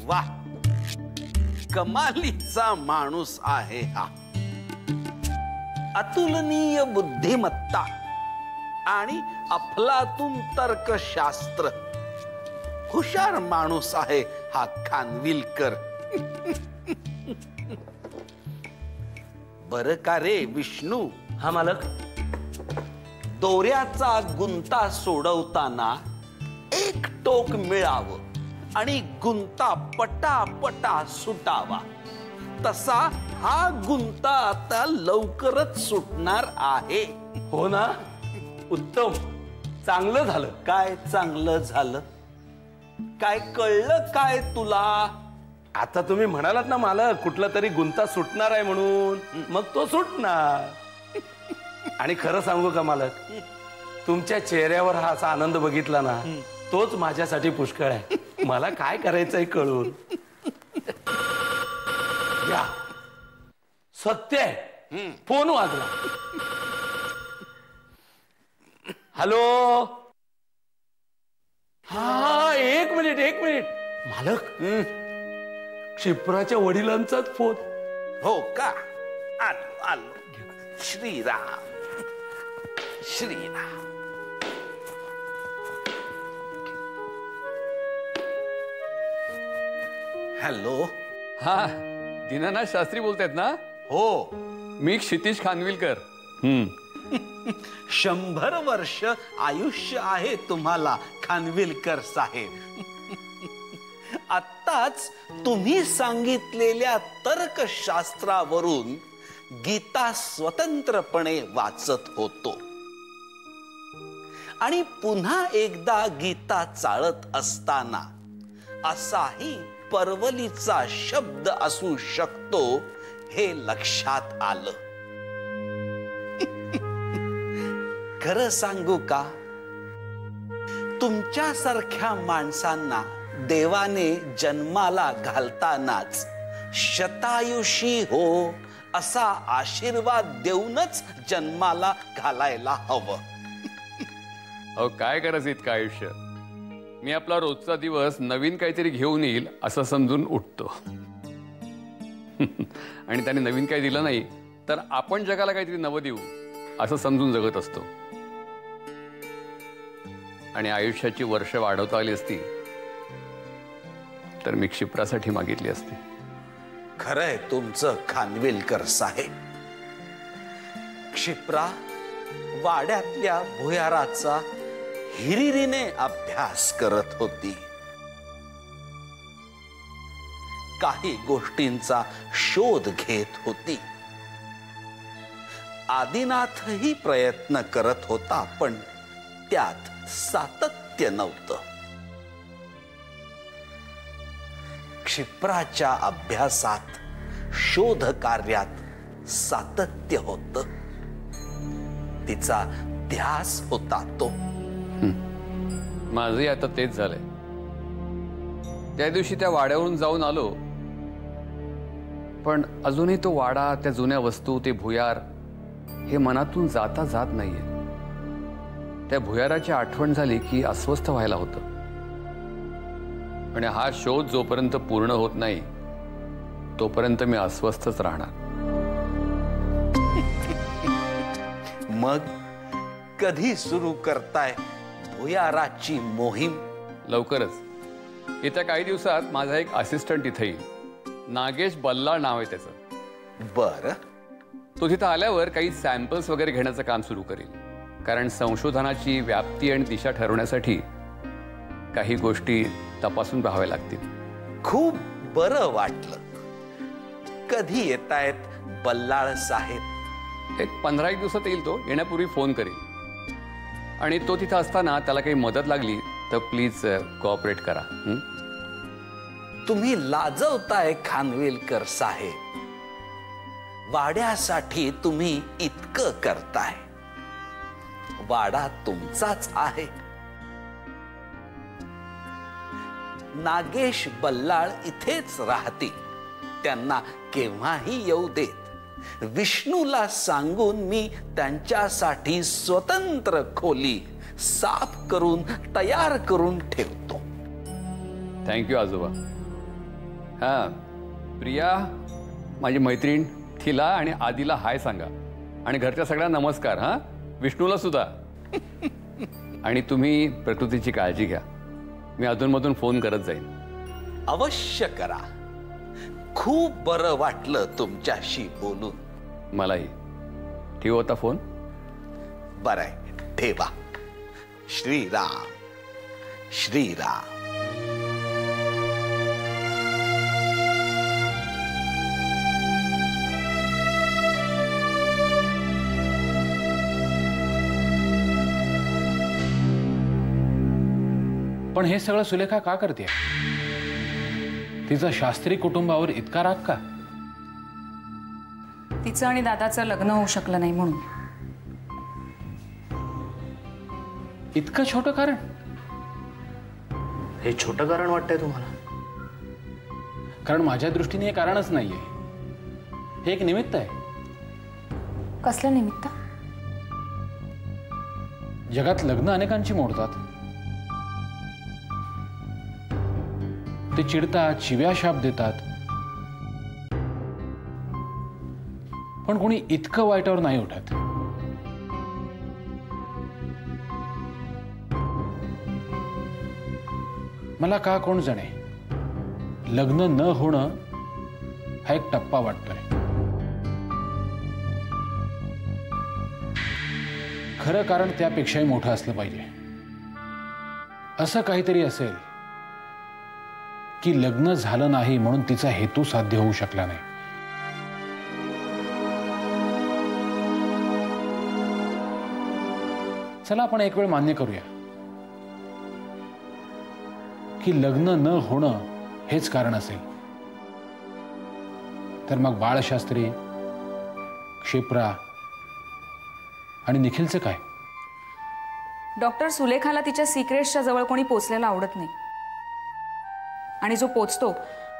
वा, कमालीचा माणूस आहे हा. अतुलनीय बुद्धिमत्ता आणि अफलातून तर्कशास्त्र. हुशार माणूस आहे हा खानविलकर. बर का रे विष्णू? हा मालक. दोऱ्याचा गुंता सोडवताना एक टोक मिळावं आणि गुंता पटापटा सुटावा, तसा हा गुंता आता लवकरच सुटणार आहे. हो ना, उत्तम, चांगलं झालं. काय चांगलं झालं? काय कळलं काय तुला? आता तुम्ही म्हणालात ना मालक, कुठला तरी गुंता सुटणार आहे म्हणून, मग तो सुटणार. आणि खरं सांगू का मालक, तुमच्या चेहऱ्यावर हा असा आनंद बघितला ना, तोच माझ्यासाठी पुष्कळ आहे. मला काय करायचंय कळून. या, सत्य आहे. फोन वाजला. हॅलो. हा, एक मिनिट मालक. क्षिप्राच्या वडिलांचाच फोन. हो का? आलो आलो. श्रीराम श्रीराम. हॅलो. हा, दीनानाथ शास्त्री बोलतायत ना? हो. मी क्षितिज खानविलकर. 100 वर्ष आयुष्य आहे तुम्हाला खानविलकर साहेब. आत्ताच तुम्ही सांगितलेल्या तर्कशास्त्रावरून गीता स्वतंत्रपणे वाचत होतो आणि पुन्हा एकदा गीता चाळत असताना असाही परवलीचा शब्द असू शकतो हे लक्षात आलं. खरं सांगू का, तुमच्यासारख्या माणसांना देवाने जन्माला घालतानाच शतायुषी हो असा आशीर्वाद देऊनच जन्माला घालायला हवं. अहो, काय करायचं इतकं आयुष्य? मी आपला रोजचा दिवस नवीन काहीतरी घेऊन येईल असं समजून उठतो. आणि त्याने नवीन काही दिलं नाही तर आपण जगाला काहीतरी नवं देऊ असं समजून जगत असतो. आणि आयुष्याची वर्ष वाढवता आली असती तर मी क्षिप्रासाठी मागितली असती. खरंय तुमचं खानविलकर साहेब. क्षिप्रा वाड्यातल्या भुयाराचा हिरिरीने अभ्यास करत होती. काही गोष्टींचा शोध घेत होती. आदिनाथही प्रयत्न करत होता, पण त्यात सातत्य नव्हतं. क्षिप्राच्या अभ्यासात, शोध कार्यात सातत्य होतं. तिचा ध्यास होता तो. माझंही आता तेच झालंय. त्या दिवशी त्या वाड्यावरून जाऊन आलो, पण अजूनही तो वाडा, त्या जुन्या वस्तू, ते भुयार हे मनातून जाता जात नाहीये. त्या भुयाराची आठवण झाली की अस्वस्थ व्हायला होतं. आणि हा शोध जोपर्यंत पूर्ण होत नाही तोपर्यंत मी अस्वस्थच राहणार. मग कधी सुरू करताय भुयाराची मोहीम? लवकरच. येत्या काही दिवसात माझा एक असिस्टंट इथे येईल. नागेश बल्लाळ नाव आहे त्याचं. बरं. तो तिथं आल्यावर काही सॅम्पल्स वगैरे घेण्याचं काम सुरू करेल. कारण संशोधनाची व्याप्ती आणि दिशा ठरवण्यासाठी काही गोष्टी तपासून पाहाव्या लागतील. खूप बरं वाटलं. कधी येतायत बल्लाळ साहेब? एक 15 दिवसात येईल. तो येण्यापूर्वी फोन करेल. आणि तो तिथं असताना त्याला काही मदत लागली तर प्लीज कोऑपरेट करा. तुम्ही लाजवताय खानविलकर साहेब. वाड्यासाठी तुम्ही इतकं करताय. वाडा तुमचाच आहे. नागेश बल्लाळ इथेच राहतील. त्यांना केव्हाही येऊ देत. विष्णूला सांगून मी त्यांच्यासाठी स्वतंत्र खोली साफ करून तयार करून ठेवतो. थँक्यू आजोबा. हां, प्रिया माझी मैत्रीण, तिला आणि आदिला हाय सांगा आणि घरच्या सगळ्यांना नमस्कार. हां, विष्णूला सुद्धा. आणि तुम्ही प्रकृतीची काळजी घ्या. मी अधूनमधून फोन करत जाईन. अवश्य करा. खूप बरं वाटलं तुमच्याशी बोलून. मलाही. ठेवू आता फोन. बरं आहे, ठेवा. श्रीराम श्रीराम. पण हे सगळं सुलेखा का करते? तिचा शास्त्री कुटुंबावर इतका राग का? तिचं आणि दादाचं लग्न होऊ शकलं नाही म्हणून. इतकं छोटं कारण? हे छोटं कारण वाटतंय तुम्हाला? कारण माझ्या दृष्टीने हे कारणच नाहीये. हे एक निमित्त आहे. कसलं निमित्त? जगात लग्न अनेकांची मोडतात. ते चिडतात, शिव्या शाप देतात, पण कोणी इतकं वाईटावर नाही उठत. मला का कोण जाणे, लग्न न होणं हा एक टप्पा वाटतोय. खरं कारण त्यापेक्षाही मोठं असलं पाहिजे. असं काहीतरी असेल की लग्न झालं नाही म्हणून तिचा हेतू साध्य होऊ शकला नाही. चला आपण एक वेळ मान्य करूया की लग्न न होणं हेच कारण असेल. तर मग बाळशास्त्री, क्षिप्रा आणि निखिलचं काय? डॉक्टर सुलेखाला तिच्या सिक्रेट्सच्या जवळ कोणी पोचलेलं आवडत नाही. आणि जो पोचतो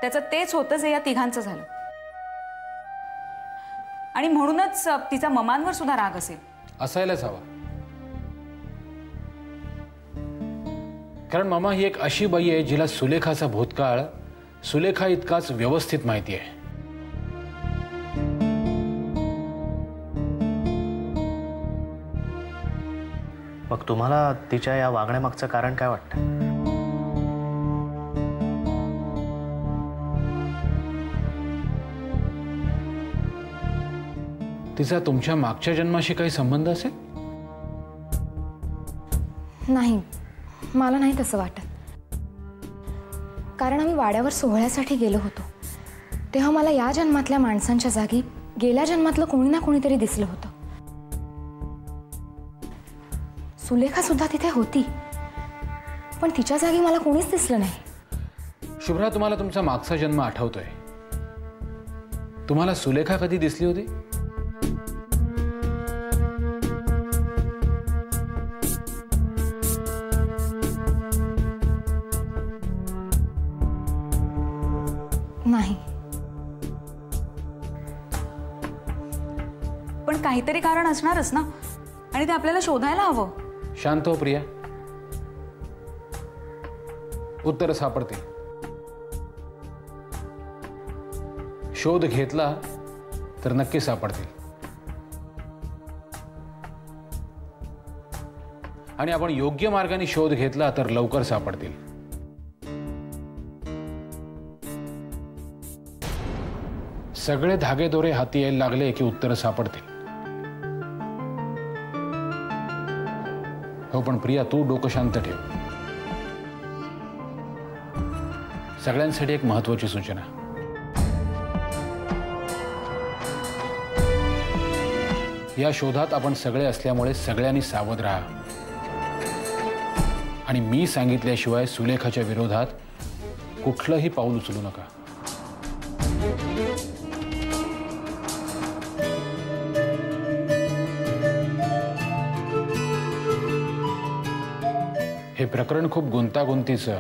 त्याचं तेच होतं जे या तिघांचं झालं. आणि म्हणूनच तिचा ममांवर सुद्धा राग असेल. असायलाच हवा. कारण मामा ही एक अशी बाई आहे जिला सुलेखाचा भूतकाळ सुलेखा इतकाच व्यवस्थित माहिती आहे. मग तुम्हाला तिच्या या वागण्यामागचं कारण काय वाटतं? तिचा तुमच्या मागच्या जन्माशी काही संबंध असेल? नाही, मला नाही तसं वाटत. कारण आम्ही वाड्यावर सोहळ्यासाठी गेलो होतो तेव्हा मला या जन्मातल्या माणसांच्या जागी गेल्या जन्मातलं कोणी ना कोणीतरी दिसलं होतं. सुलेखा सुद्धा तिथे होती, पण तिच्या जागी मला कोणीच दिसलं नाही. शुभ्रा, तुम्हाला तुमचा मागचा जन्म आठवतोय? तुम्हाला सुलेखा कधी दिसली होती? नाही. पण काहीतरी कारण असणारच ना, आणि ते आपल्याला शोधायला हवं. शांत हो प्रिया, उत्तर सापडते. शोध घेतला तर नक्की सापडतील. आणि आपण योग्य मार्गाने शोध घेतला तर लवकर सापडतील. सगळे धागेदोरे हाती यायला लागले की उत्तर सापडतील. हो, पण प्रिया तू डोकं शांत ठेव. सगळ्यांसाठी एक महत्त्वाची सूचना. या शोधात आपण सगळे असल्यामुळे सगळ्यांनी सावध राहा. आणि मी सांगितल्याशिवाय सुलेखाच्या विरोधात कुठलंही पाऊल उचलू नका. हे प्रकरण खूप गुंतागुंतीचं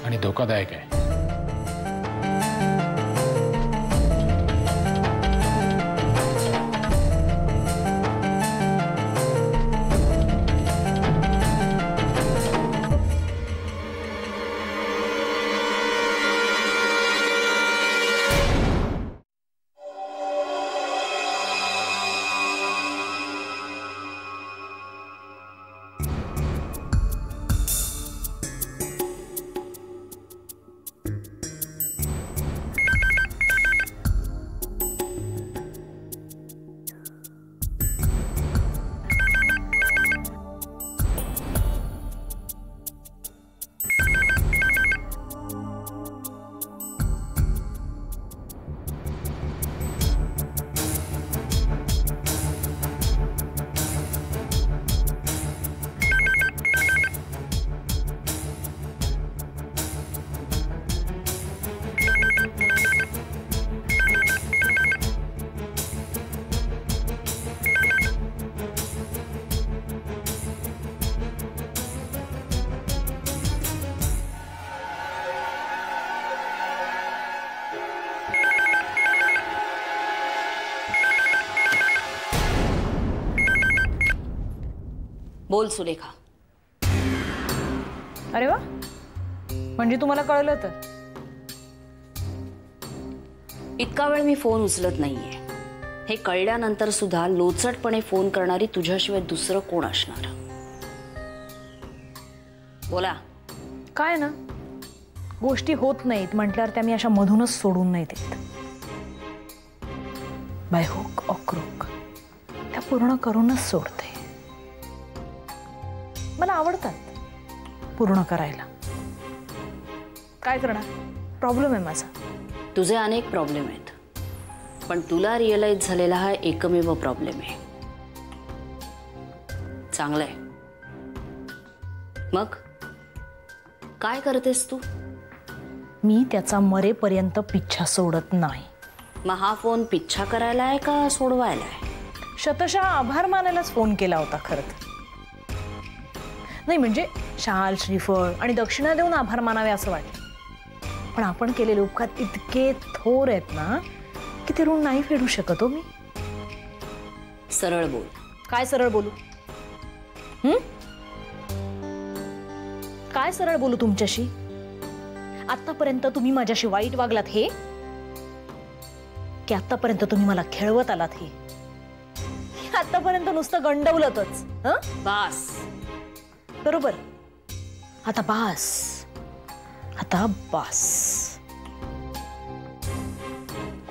आणि धोकादायक आहे. बोल सुलेखा. अरे वा, म्हणजे तुम्हाला कळलं तर. इतका वेळ मी फोन उचलत नाहीये हे कळल्यानंतर सुद्धा लोचटपणे फोन करणारी तुझ्याशिवाय दुसरं कोण असणार? बोला. काय ना, गोष्टी होत नाहीत म्हटल्यावर त्या मी अशा मधूनच सोडून नाही देत. बाय हुक ऑर क्रूक त्या पूर्ण करूनच सोडते. मला आवडतात पूर्ण करायला. काय करणार, प्रॉब्लेम आहे माझा. तुझे अनेक प्रॉब्लेम आहेत, पण तुला रिअलाइज झालेला हा एकमेव प्रॉब्लेम आहे. चांगलंय. मग काय करतेस तू? मी त्याचा मरेपर्यंत पिच्छा सोडत नाही. मग हा फोन पिच्छा करायला आहे का सोडवायला आहे? शतशः आभार मानायलाच फोन केला होता खरं तर. नाही म्हणजे शाल, श्रीफळ आणि दक्षिणा देऊन आभार मानावे असं वाटलं. पण आपण केलेले उपकार इतके थोर आहेत ना की ते ऋण नाही फेडू शकत हो मी. सरळ बोल. काय सरळ बोलू? काय सरळ बोलू तुमच्याशी? आतापर्यंत तुम्ही माझ्याशी वाईट वागलात हे, की आतापर्यंत तुम्ही मला खेळवत आलात हे, आतापर्यंत नुसतं गंडवलंतच? बास. बरोबर. आता बास, आता बास.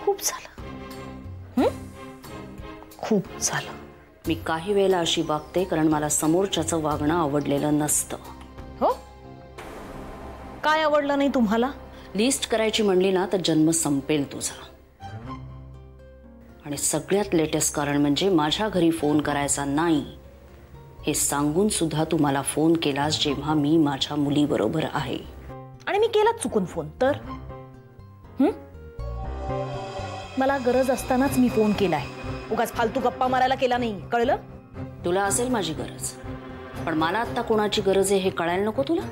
खूप झालं. खूप झालं. मी काही वेळेला अशी वागते कारण मला समोरच्याचं वागणं आवडलेलं नसतं. हो? काय आवडलं नाही तुम्हाला? लिस्ट करायची म्हणली ना तर जन्म संपेल तुझा. आणि सगळ्यात लेटेस्ट कारण म्हणजे माझ्या घरी फोन करायचा नाही हे सांगून सुद्धा तू मला फोन केलास जेव्हा मी माझ्या मुलीबरोबर आहे. आणि मी केलाच चुकून फोन तर? मला गरज असतानाच मी फोन केलाय. उगाच फालतू गप्पा मारायला केला नाही. कळलं? तुला असेल माझी गरज, पण मला आता कोणाची गरज आहे हे कळायला नको तुला?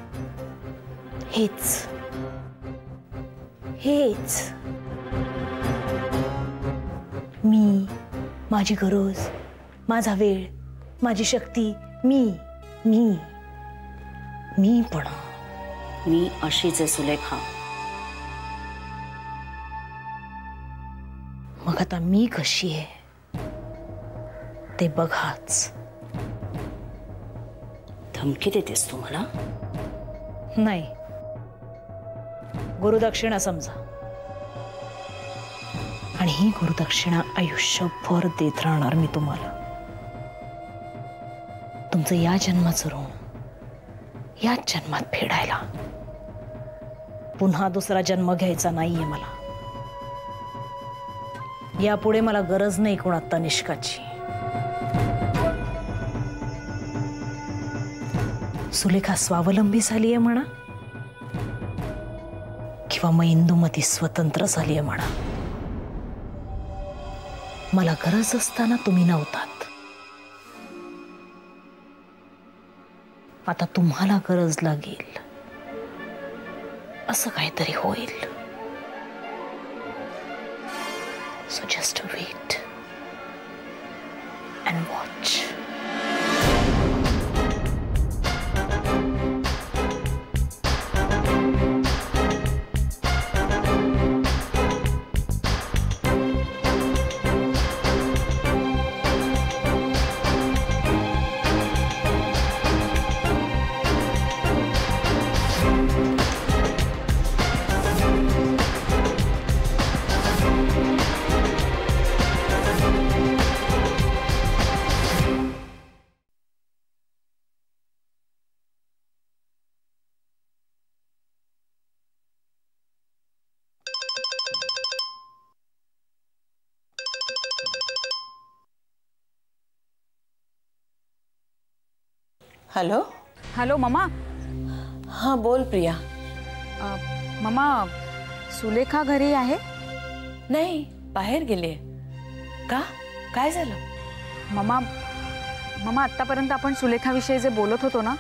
हेच हेच मी, माझी गरज, माझा वेळ, माझी शक्ती, मी मी मी पण मी अशीच आहे सुलेखा. मग आता मी कशी आहे ते बघाच. धमकी देतेस तू मला? नाही, गुरुदक्षिणा समजा. आणि ही गुरुदक्षिणा आयुष्यभर देत राहणार मी तुम्हाला. तुमचं या जन्माचं ऋण याच जन्मात फेडायला. पुन्हा दुसरा जन्म घ्यायचा नाहीये मला. यापुढे मला गरज नाही कोणा तनिष्काची. सुलेखा स्वावलंबी झालीये म्हणा, किंवा मग इंदुमती स्वतंत्र झालीये म्हणा. मला गरज असताना तुम्ही नव्हतात. आता तुम्हाला गरज लागेल असं काहीतरी होईल. So just wait and watch. Hello. Hello mamma. हां बोल प्रिया. मम्मा, सुलेखा घरी आहे? नाही, बाहेर गेले. का, काय झालं? मम्मा आतापर्यंत आपण सुलेखाविषयी जे बोलत होतो ना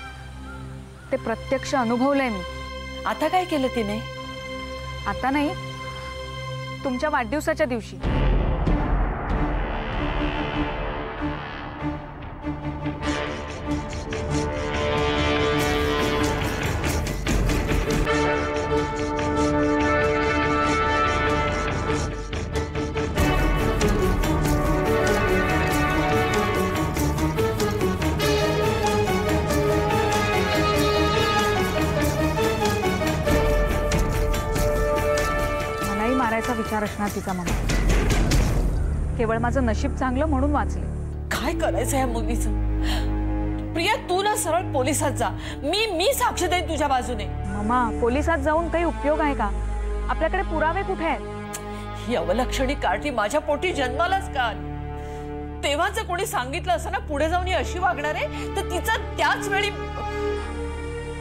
ते प्रत्यक्ष अनुभवलंय मी. आता काय केलं तिने? आता नाही, तुमच्या वाढदिवसाच्या दिवशी. विचार असणार तिचा मम्मा. केवळ माझं नशीब चांगलं म्हणून वाचले. काय करायचं या मुलीचं? प्रिया, तू ना सरळ पोलिसात जा. मी साक्ष देईन तुझ्या बाजूने. मम्मा, पोलिसात जाऊन काही उपयोग आहे का? आपल्याकडे पुरावे कुठे आहेत? ही अवलक्षणी कार्टी माझ्या पोटी जन्मालाच का आली? तेव्हा जर कोणी सांगितलं असं ना पुढे जाऊन ही अशी वागणार आहे, तर तिचा त्याच वेळी.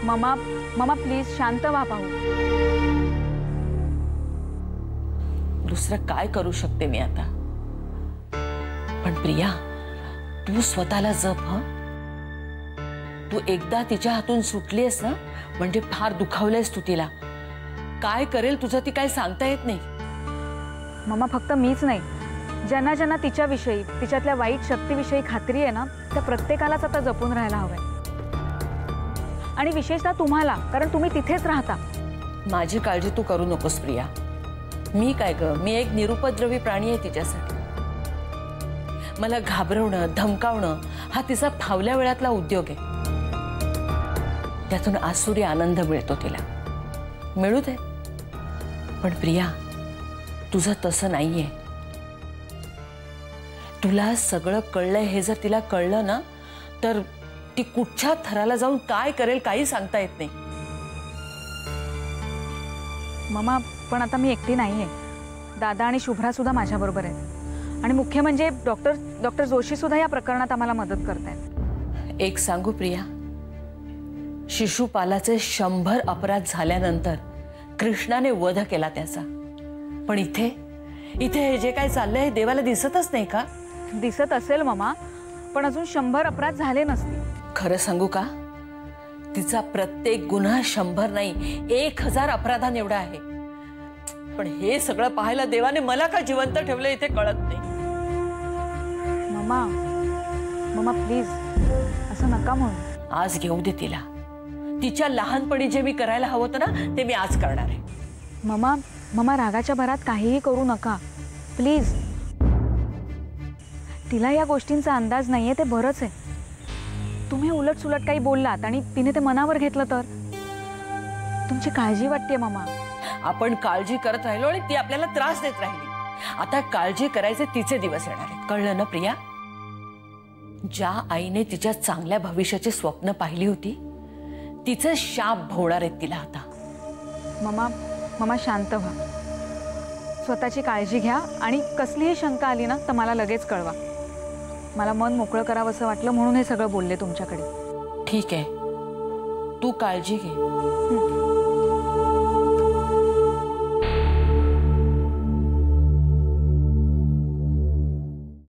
मम्मा प्लीज शांत व्हा. पाहू दुसरं काय करू शकते मी आता? पण प्रिया, तू स्वतःला जप. हं, तू एकदा तिच्या हातून सुटलीस ना, म्हणजे फार दुखावलंयस तू तिला. काय करेल तुझं ती काय सांगता येत नाही. मम्मा, फक्त मीच नाही, ज्यांना ज्यांना तिच्याविषयी, तिच्यातल्या वाईट शक्तीविषयी खात्री आहे ना, त्या प्रत्येकालाच आता जपून राहायला हवंय. आणि विशेषतः तुम्हाला, कारण तुम्ही तिथेच राहता. माझी काळजी तू करू नकोस प्रिया. मी काय ग, मी एक निरुपद्रवी प्राणी आहे तिच्यासाठी. मला घाबरवणं, धमकावणं हा तिचा फावल्या वेळातला उद्योग आहे. त्यातून आसुरी आनंद मिळतो तिला. मिळू दे. पण प्रिया, तुझं तसं नाहीये. तुला सगळं कळलंय हे जर तिला कळलं ना, तर ती कुठच्या थराला जाऊन काय करेल काही सांगता येत नाही. मम्मा, पण आता मी एकटी नाहीये. दादा आणि शुभ्रा सुद्धा माझ्याबरोबर आहेत. आणि मुख्य म्हणजे डॉक्टर जोशी सुद्धा या प्रकरणात आम्हाला मदत करतायत. एक सांगू प्रिया, शिशुपालाचे 100 अपराध झाल्यानंतर कृष्णाने वध केला त्याचा. पण इथे हे जे काय चाललंय देवाला दिसतच नाही का? दिसत असेल मम्मा, पण अजून 100 अपराध झाले नसतील. खरं सांगू का, तिचा प्रत्येक गुन्हा 100 नाही 1000 अपराधां एवढा आहे. पण हे सगळं पाहायला देवाने मला का जिवंत ठेवलं इथे कळत नाही. मम्मा प्लीज असं नका म्हणू. आज घेऊ दे तिला. तिच्या लहानपणी जे मी करायला हवं होतं ना, ते मी आज करणार आहे. मम्मा रागाच्या भरात काहीही करू नका प्लीज. तिला या गोष्टींचा अंदाज नाहीये ते बरंच आहे. तुम्ही उलटसुलट काही बोललात आणि तिने ते मनावर घेतलं तर? तुमची काळजी वाटते मम्मा. आपण काळजी करत राहिलो आणि ती आपल्याला त्रास देत राहिली. आता काळजी करायचे तिचे दिवस येणार आहेत. कळलं ना प्रिया? ज्या आईने तिच्या चांगल्या भविष्याचे स्वप्न पाहिली होती, तिचे शाप भोवणार आहेत तिला आता. मम्मा शांत व्हा. स्वतःची काळजी घ्या आणि कसलीही शंका आली ना तर मला लगेच कळवा. मला मन मोकळं करावं असं वाटलं म्हणून हे सगळं बोलले तुमच्याकडे. ठीक आहे, तू काळजी घे.